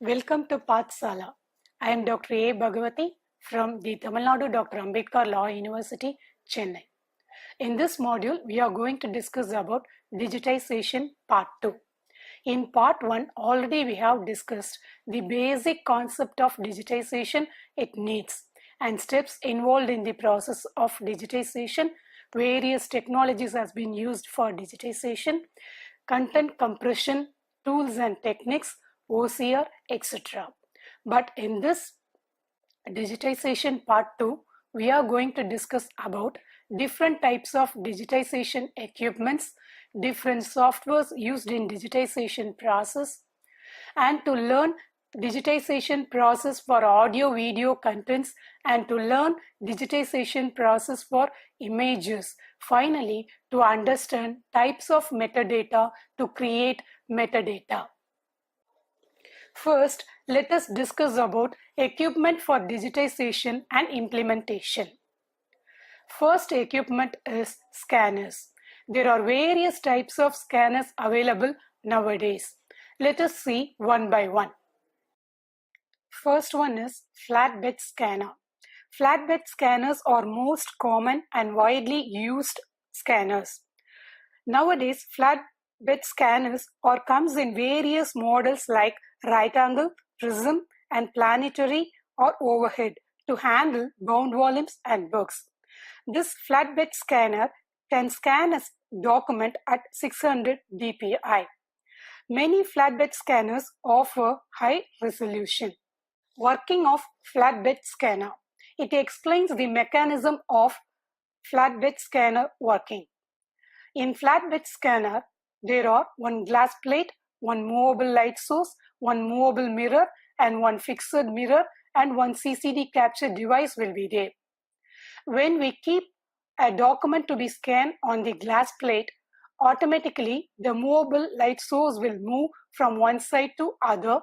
Welcome to Pathsala. I am Dr. A. Bhagavati from the Tamil Nadu Dr. Ambedkar Law University, Chennai. In this module, we are going to discuss about digitization part 2. In part 1, already we have discussed the basic concept of digitization it needs and steps involved in the process of digitization. Various technologies has been used for digitization, content compression, tools and techniques, OCR, etc. But in this digitization part 2, we are going to discuss about different types of digitization equipments, different softwares used in digitization process, and to learn digitization process for audio video contents and to learn digitization process for images. Finally, to understand types of metadata to create metadata. First, let us discuss about equipment for digitization and implementation. First equipment is scanners. There are various types of scanners available nowadays. Let us see one by one. First one is flatbed scanner. Flatbed scanners are most common and widely used scanners. Nowadays, flatbed scanners comes in various models like right angle, prism, and planetary or overhead to handle bound volumes and books. This flatbed scanner can scan a document at 600 dpi. Many flatbed scanners offer high resolution. Working of flatbed scanner. It explains the mechanism of flatbed scanner working. In flatbed scanner, there are one glass plate, one movable light source, one movable mirror, and one fixed mirror, and one CCD capture device will be there. When we keep a document to be scanned on the glass plate, automatically the movable light source will move from one side to other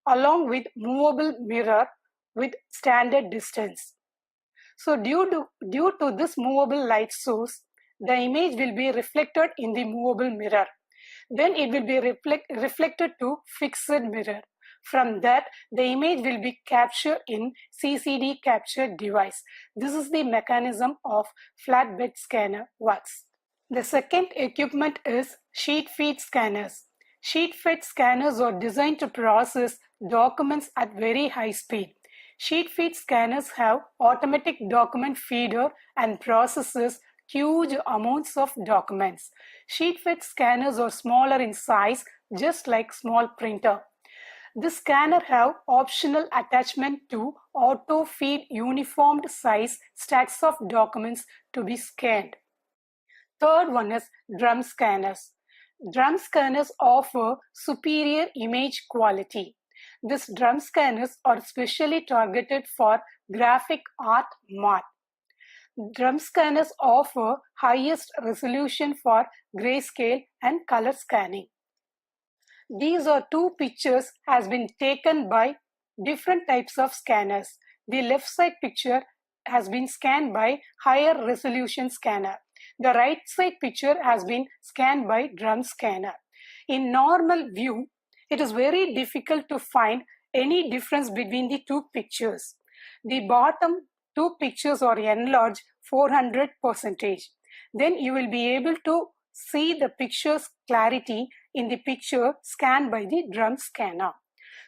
along with movable mirror with standard distance. So due to this movable light source, the image will be reflected in the movable mirror. Then it will be reflected to fixed mirror. From that, the image will be captured in CCD capture device. This is the mechanism of flatbed scanner works. The second equipment is sheet feed scanners. Sheet feed scanners are designed to process documents at very high speed. Sheet feed scanners have automatic document feeder and processes huge amounts of documents. Sheet feed scanners are smaller in size, just like small printer. This scanner have optional attachment to auto feed uniformed size stacks of documents to be scanned. Third one is drum scanners. Drum scanners offer superior image quality. These drum scanners are specially targeted for graphic art math. Drum scanners offer highest resolution for grayscale and color scanning. These are two pictures has been taken by different types of scanners. The left side picture has been scanned by higher resolution scanner. The right side picture has been scanned by drum scanner. In normal view, it is very difficult to find any difference between the two pictures. The bottom two pictures are enlarged 400%. Then you will be able to see the picture's clarity in the picture scanned by the drum scanner.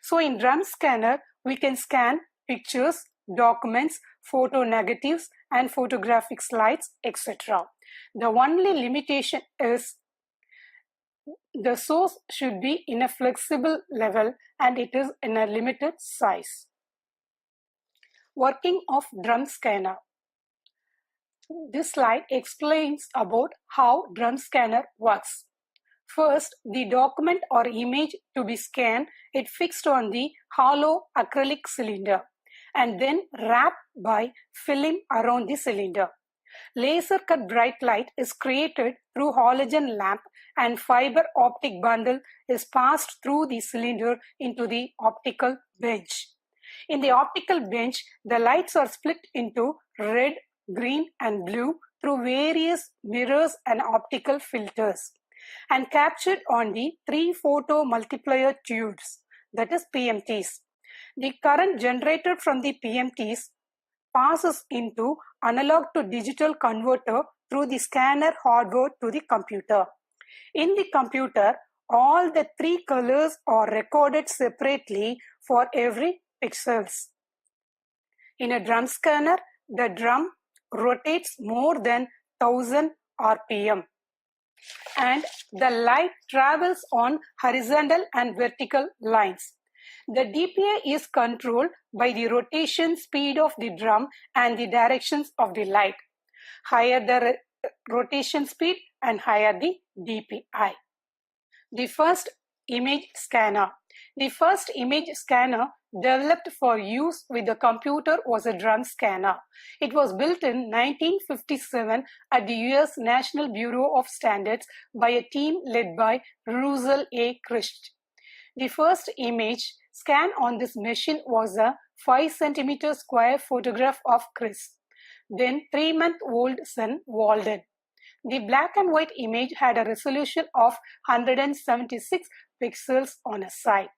So in drum scanner, we can scan pictures, documents, photo negatives, and photographic slides, etc. The only limitation is the source should be in a flexible level and it is in a limited size. Working of drum scanner. This slide explains about how drum scanner works. First, the document or image to be scanned is fixed on the hollow acrylic cylinder and then wrapped by film around the cylinder. Laser cut bright light is created through halogen lamp and fiber optic bundle is passed through the cylinder into the optical bench. In the optical bench, the lights are split into red, green and blue through various mirrors and optical filters and captured on the 3 photo multiplier tubes. that is PMTs. The current generated from the PMTs passes into analog to digital converter through the scanner hardware to the computer. In the computer, all the three colors are recorded separately for every pixels. In a drum scanner, the drum rotates more than 1000 RPM and the light travels on horizontal and vertical lines. The DPI is controlled by the rotation speed of the drum and the directions of the light. Higher the rotation speed and higher the DPI. The first image scanner. The first image scanner developed for use with the computer was a drum scanner. It was built in 1957 at the US National Bureau of Standards by a team led by Russell A. Christ. The first image scan on this machine was a 5 cm square photograph of Chris, then 3-month-old son Walden. The black and white image had a resolution of 176 pixels on a side.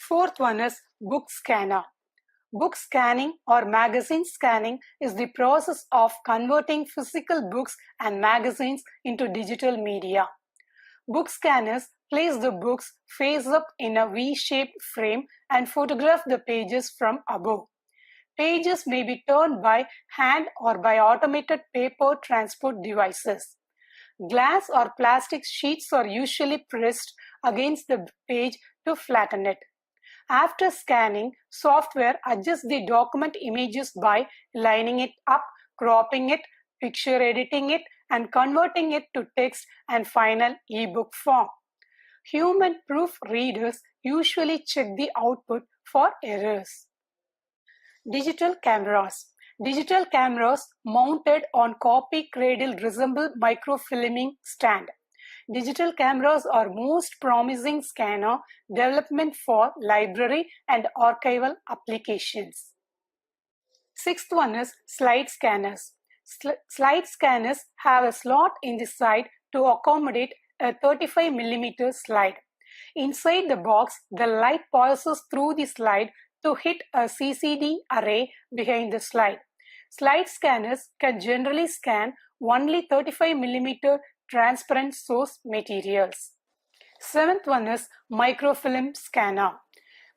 Fourth one is book scanner. Book scanning or magazine scanning is the process of converting physical books and magazines into digital media. Book scanners place the books face up in a V-shaped frame and photograph the pages from above. Pages may be turned by hand or by automated paper transport devices. Glass or plastic sheets are usually pressed against the page to flatten it. After scanning, software adjusts the document images by lining it up, cropping it, picture editing it, and converting it to text and final ebook form. Human proofreaders usually check the output for errors. Digital cameras. Digital cameras mounted on copy cradle resemble microfilming stand. Digital cameras are most promising scanner development for library and archival applications. Sixth one is slide scanners. Slide scanners have a slot in the side to accommodate a 35 mm slide. Inside the box, the light passes through the slide to hit a CCD array behind the slide. Slide scanners can generally scan only 35 mm transparent source materials. Seventh one is microfilm scanner.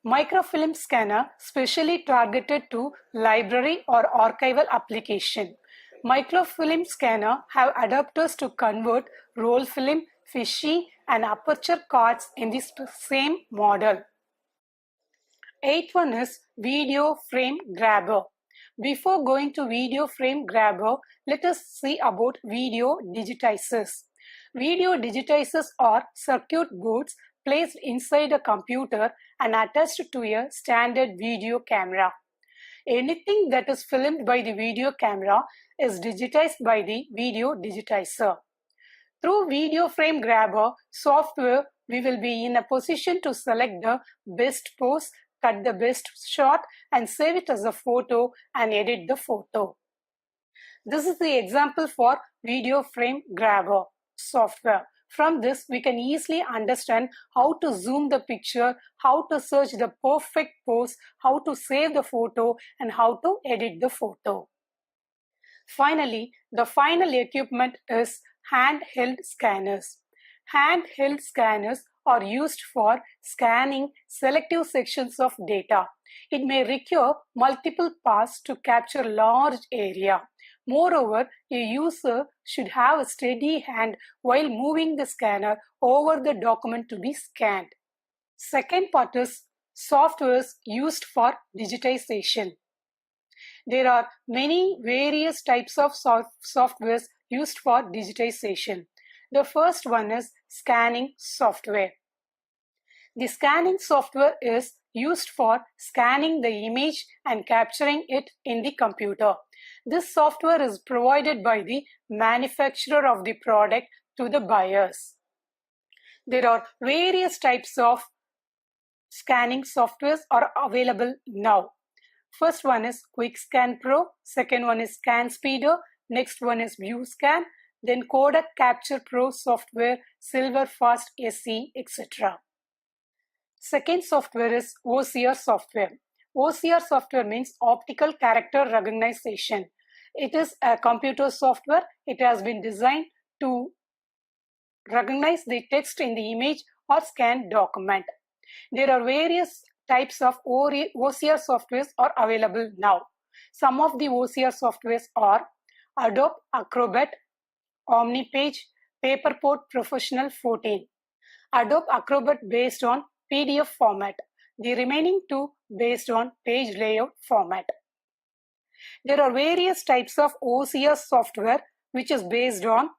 Microfilm scanner specially targeted to library or archival application. Microfilm scanner have adapters to convert roll film, fishy, and aperture cards in the same model. Eighth one is video frame grabber. Before going to video frame grabber, let us see about video digitizers. Video digitizers are circuit boards placed inside a computer and attached to a standard video camera. Anything that is filmed by the video camera is digitized by the video digitizer. Through video frame grabber software, we will be in a position to select the best pose, cut the best shot, and save it as a photo and edit the photo. This is the example for video frame grabber software. From this, we can easily understand how to zoom the picture, how to search the perfect pose, how to save the photo, and how to edit the photo. Finally, the final equipment is handheld scanners. Handheld scanners are used for scanning selective sections of data. It may require multiple passes to capture large area. Moreover, a user should have a steady hand while moving the scanner over the document to be scanned. Second part is softwares used for digitization. There are many various types of softwares used for digitization. The first one is scanning software. The scanning software is used for scanning the image and capturing it in the computer. This software is provided by the manufacturer of the product to the buyers. There are various types of scanning softwares are available now. First one is QuickScan Pro, second one is ScanSpeeder, next one is ViewScan, then Kodak Capture Pro software, Silverfast SE, etc. Second software is OCR software. OCR software means optical character recognition. It is a computer software. It has been designed to recognize the text in the image or scanned document. There are various types of OCR softwares are available now. Some of the OCR softwares are Adobe Acrobat, OmniPage, Paperport Professional 14. Adobe Acrobat based on PDF format. The remaining two based on page layout format. There are various types of OCR software which is based on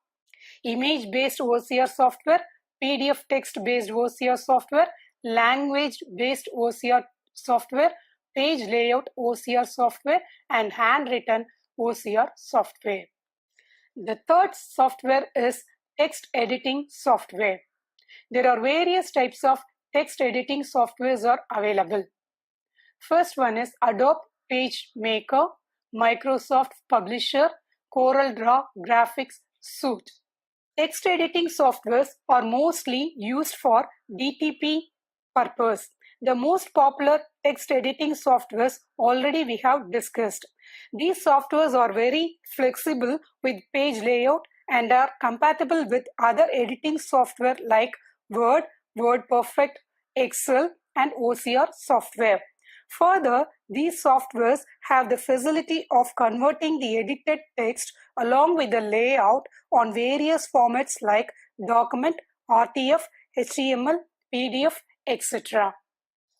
image-based OCR software, PDF text-based OCR software, language-based OCR software, page layout OCR software, and handwritten OCR software. The third software is text editing software. There are various types of text editing softwares are available. First one is Adobe PageMaker, Microsoft Publisher, CorelDRAW Graphics Suite. Text editing softwares are mostly used for DTP purpose. The most popular text editing softwares already we have discussed. These softwares are very flexible with page layout and are compatible with other editing software like Word, WordPerfect, Excel, and OCR software. Further, these softwares have the facility of converting the edited text along with the layout on various formats like document, RTF, HTML, PDF, etc.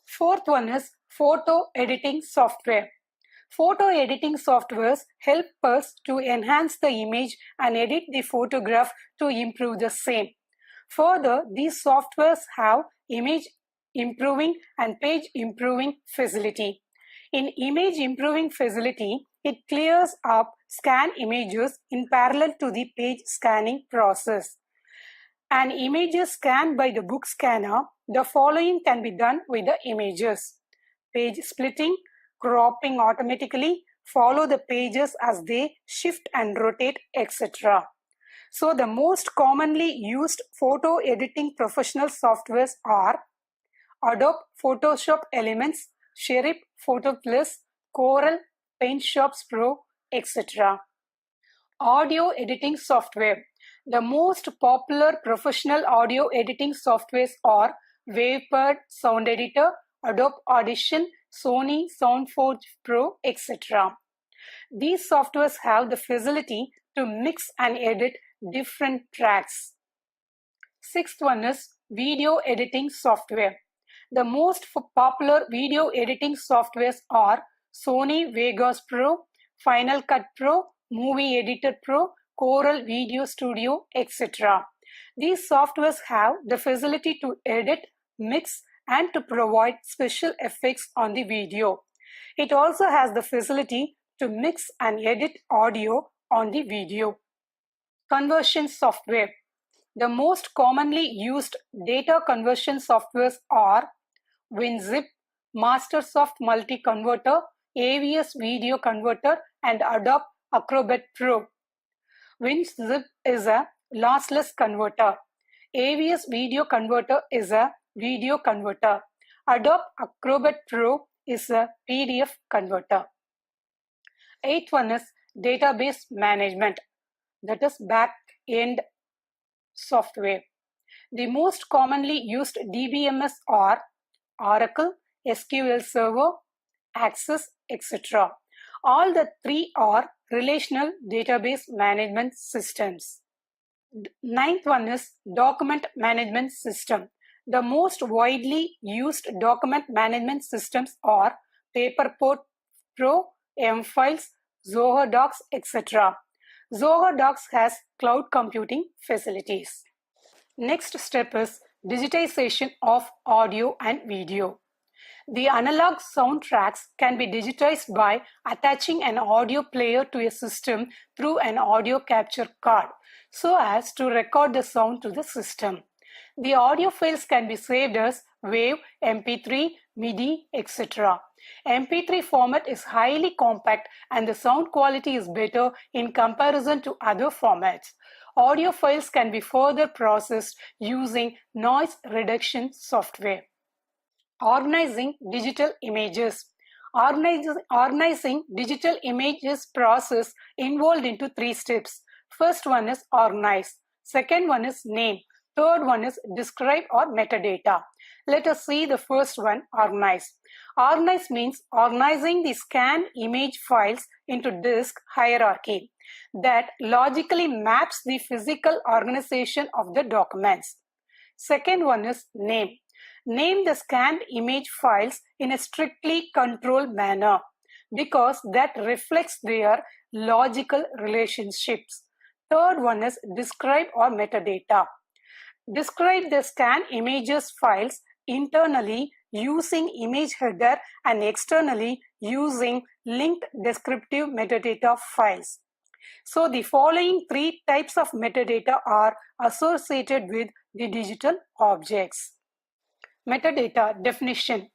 Fourth one is photo editing software. Photo editing softwares help us to enhance the image and edit the photograph to improve the same. Further, these softwares have image improving and page improving facility. In image improving facility, it clears up scan images in parallel to the page scanning process. An image is scanned by the book scanner. The following can be done with the images: page splitting, cropping automatically, follow the pages as they shift and rotate, etc. So the most commonly used photo editing professional softwares are Adobe Photoshop Elements, Sheriff Photo Plus, Corel, PaintShops Pro, etc. Audio editing software. The most popular professional audio editing softwares are WavePad Sound Editor, Adobe Audition, Sony SoundForge Pro, etc. These softwares have the facility to mix and edit different tracks. Sixth one is video editing software. The most popular video editing softwares are Sony Vegas Pro, Final Cut Pro, Movie Editor Pro, Corel Video Studio, etc. These softwares have the facility to edit, mix, and to provide special effects on the video. It also has the facility to mix and edit audio on the video. Conversion software. The most commonly used data conversion softwares are WinZip, Mastersoft Multi-Converter, AVS Video Converter, and Adobe Acrobat Pro. WinZip is a lossless converter. AVS Video Converter is a video converter. Adobe Acrobat Pro is a PDF converter. Eighth one is database management, that is back-end software. The most commonly used DBMS are Oracle, SQL Server, Access, etc. All the three are relational database management systems. Ninth one is document management system. The most widely used document management systems are Paperport Pro, M-Files, Zoho Docs, etc. Zoho Docs has cloud computing facilities. Next step is digitization of audio and video. The analog soundtracks can be digitized by attaching an audio player to a system through an audio capture card so as to record the sound to the system. The audio files can be saved as WAV, MP3, MIDI, etc. MP3 format is highly compact and the sound quality is better in comparison to other formats. Audio files can be further processed using noise reduction software. Organizing digital images. Organizing digital images process involved into 3 steps. First one is organize. Second one is name. Third one is describe or metadata. Let us see the first one, organize. Organize means organizing the scanned image files into disk hierarchy that logically maps the physical organization of the documents. Second one is name. Name the scanned image files in a strictly controlled manner because that reflects their logical relationships. Third one is describe or metadata. Describe the scanned images files internally using image header and externally using linked descriptive metadata files. So the following 3 types of metadata are associated with the digital objects. Metadata definition.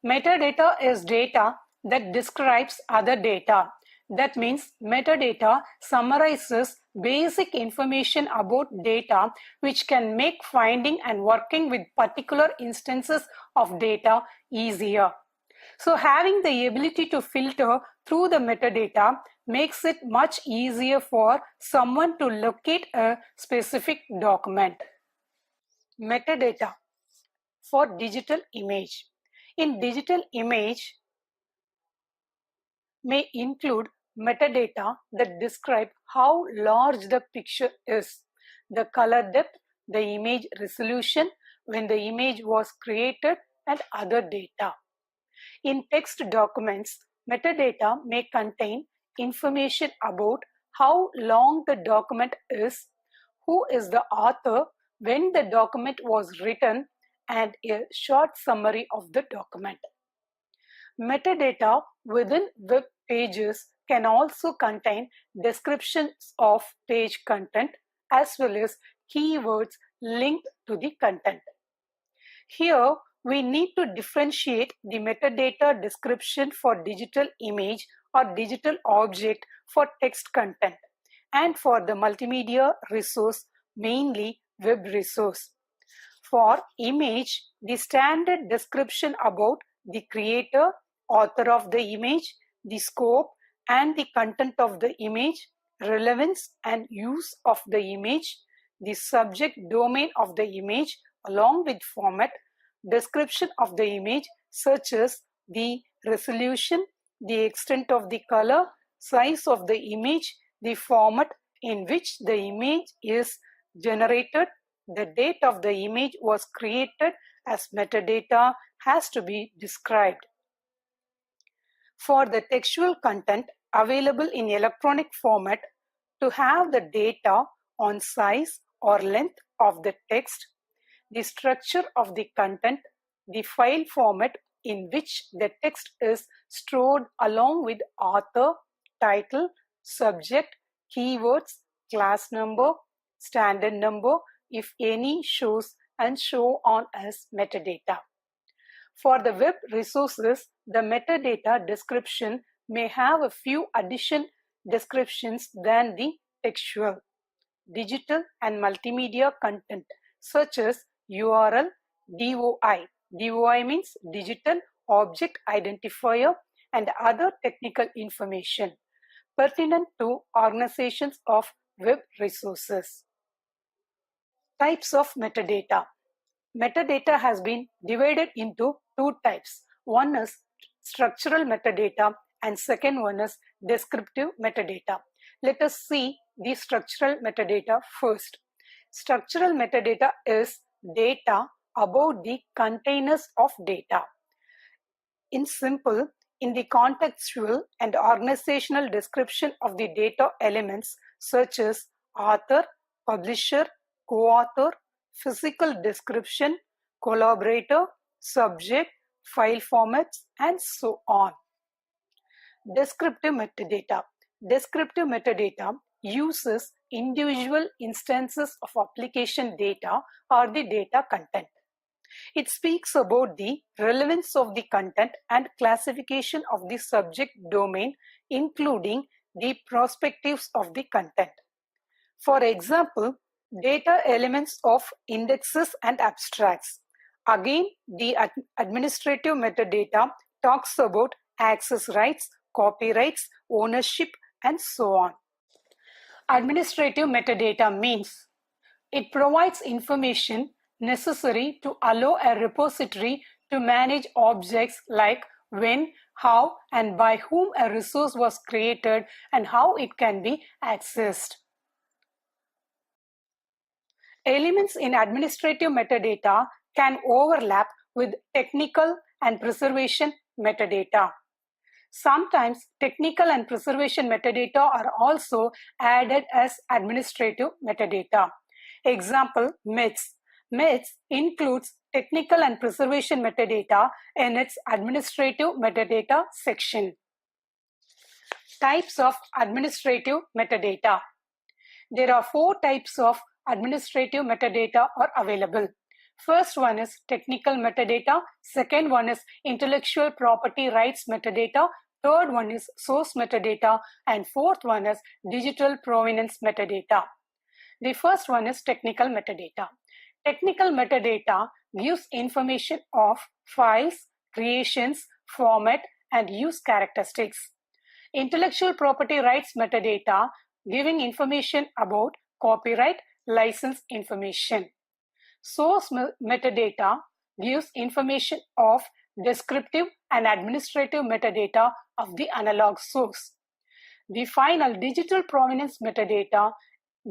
Metadata is data that describes other data. That means metadata summarizes basic information about data which can make finding and working with particular instances of data easier. So having the ability to filter through the metadata makes it much easier for someone to locate a specific document. Metadata for digital image. In digital image may include metadata that describe how large the picture is, the color depth, the image resolution, when the image was created, and other data. In text documents, metadata may contain information about how long the document is, who is the author, when the document was written, and a short summary of the document. Metadata within web pages can also contain descriptions of page content as well as keywords linked to the content. Here, we need to differentiate the metadata description for digital image or digital object for text content and for the multimedia resource, mainly web resource. For image, the standard description about the creator, author of the image, the scope and the content of the image, relevance and use of the image, the subject domain of the image along with format, description of the image such as the resolution, the extent of the color, size of the image, the format in which the image is generated, the date of the image was created as metadata has to be described. For the textual content available in electronic format, to have the data on size or length of the text, the structure of the content, the file format in which the text is stored along with author, title, subject, keywords, class number, standard number, if any shows and show on as metadata. For the web resources, the metadata description may have a few additional descriptions than the textual. Digital and multimedia content such as URL, DOI. DOI means Digital Object Identifier and other technical information pertinent to organizations of web resources. Types of metadata. Metadata has been divided into 2 types. One is structural metadata and second one is descriptive metadata. Let us see the structural metadata first. Structural metadata is data about the containers of data. In simple, in the contextual and organizational description of the data elements such as author, publisher, co-author, physical description, collaborator, subject, file formats, and so on. Descriptive metadata. Descriptive metadata uses individual instances of application data or the data content. It speaks about the relevance of the content and classification of the subject domain, including the perspectives of the content. For example, data elements of indexes and abstracts. Again, the administrative metadata talks about access rights, copyrights, ownership, and so on. Administrative metadata means it provides information necessary to allow a repository to manage objects like when, how, and by whom a resource was created and how it can be accessed. Elements in administrative metadata can overlap with technical and preservation metadata. Sometimes technical and preservation metadata are also added as administrative metadata. Example, MITS. MITS includes technical and preservation metadata in its administrative metadata section. Types of administrative metadata. There are 4 types of administrative metadata are available. First one is technical metadata, second one is intellectual property rights metadata, third one is source metadata, and fourth one is digital provenance metadata. The first one is technical metadata. Technical metadata gives information of files, creations, format, and use characteristics. Intellectual property rights metadata giving information about copyright, license information. Source metadata gives information of descriptive and administrative metadata of the analog source. The final digital provenance metadata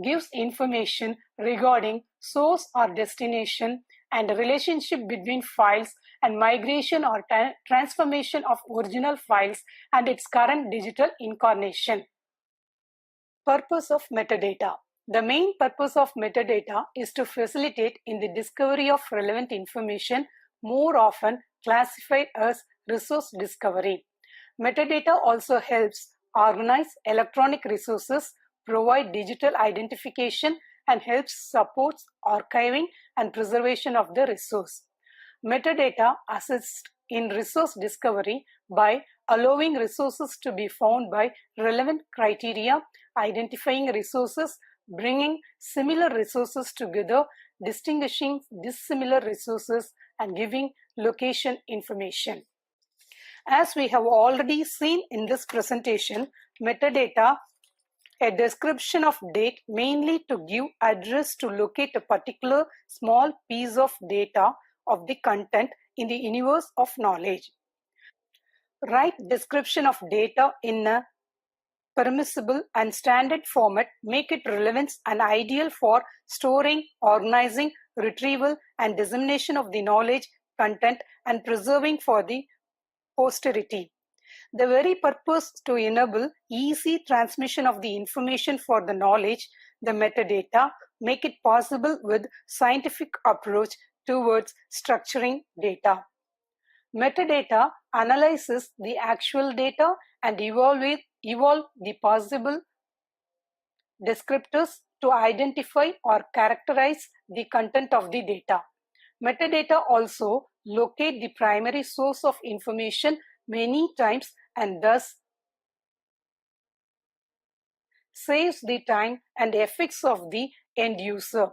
gives information regarding source or destination and the relationship between files and migration or transformation of original files and its current digital incarnation. Purpose of metadata. The main purpose of metadata is to facilitate in the discovery of relevant information, more often classified as resource discovery. Metadata also helps organize electronic resources, provide digital identification, and helps supports archiving and preservation of the resource. Metadata assists in resource discovery by allowing resources to be found by relevant criteria, identifying resources, bringing similar resources together, distinguishing dissimilar resources, and giving location information. As we have already seen in this presentation, metadata, a description of date mainly to give address to locate a particular small piece of data of the content in the universe of knowledge. Write description of data in a permissible and standard format make it relevant and ideal for storing, organizing, retrieval, and dissemination of the knowledge, content, and preserving for the posterity. The very purpose to enable easy transmission of the information for the knowledge, the metadata, make it possible with scientific approach towards structuring data. Metadata analyzes the actual data and evolve the possible descriptors to identify or characterize the content of the data. Metadata also locate the primary source of information many times and thus saves the time and effects of the end user.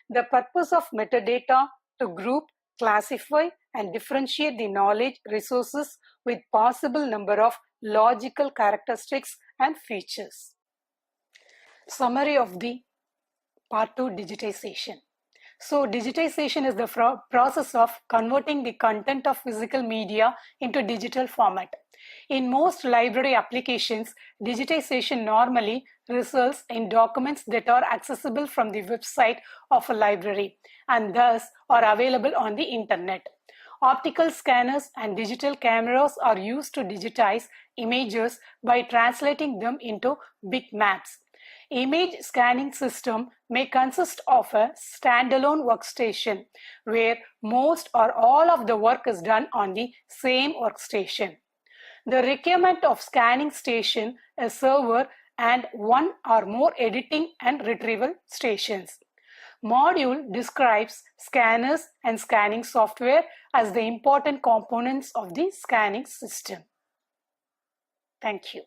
The purpose of metadata to group, classify, and differentiate the knowledge resources with possible number of logical characteristics and features. Summary of the Part 2 digitization. So digitization is the process of converting the content of physical media into digital format. In most library applications, digitization normally results in documents that are accessible from the website of a library and thus are available on the internet. Optical scanners and digital cameras are used to digitize images by translating them into bitmaps. Image scanning system may consist of a standalone workstation where most or all of the work is done on the same workstation. The requirement of scanning station, a server, and one or more editing and retrieval stations. Module describes scanners and scanning software as the important components of the scanning system. Thank you.